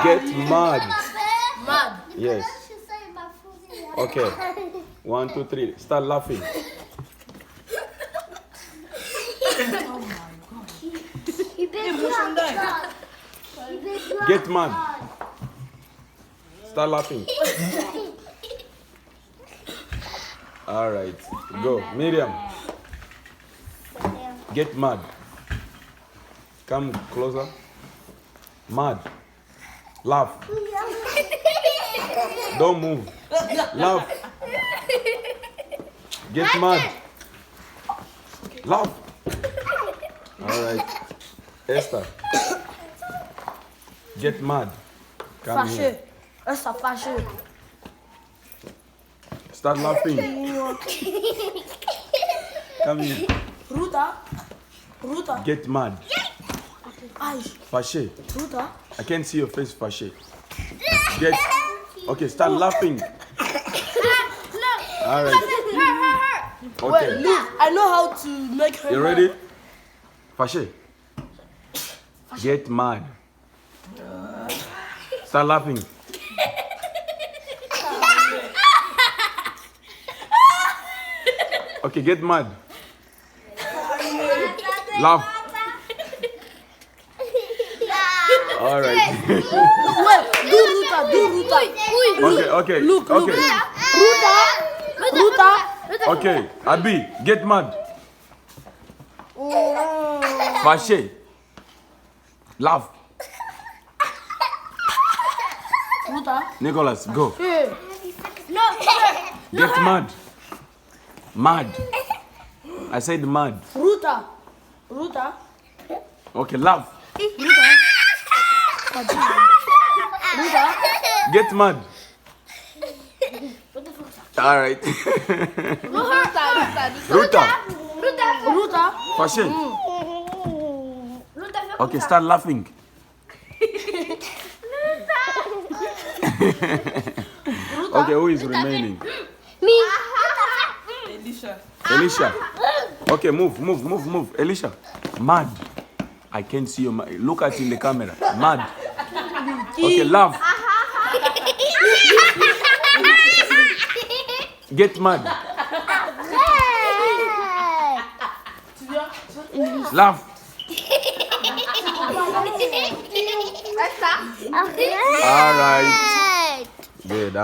Get mad. Mad. Yes. Okay. 1, 2, 3. Start laughing. Get mad. Start laughing. All right. Go. Miriam. Get mad. Come closer. Mad. Laugh. Don't move. Laugh. Get mad. Laugh. All right. Esther. Get mad. Come here. Esther, fâché. Start laughing. Come here. Ruta. Get mad. Ai. Fâché. Ruta. I can't see your face, Fâché. Get. Okay, start laughing. All right. Wait, Okay. leave. I know how to make her. You ready? Fâché. Get mad. Start laughing. Okay, get mad. Laugh. All right. Wait, do Ruta. Okay. Look. Okay. Ruta. Okay. Abi, get mad. Fâché. Laugh. Ruta. Nicholas, go. No. Get mad. Mad. I said mad. Ruta. Okay, laugh. Ruta. Get mad. All right. Ruta. Ruta. Fâché. Okay, start laughing. Okay, who is remaining? Me. Elisha. Okay, move. Elisha. Mad. I can't see you. Look at in the camera. Mad. Okay, laugh. Get mad. Laugh. All right. Good.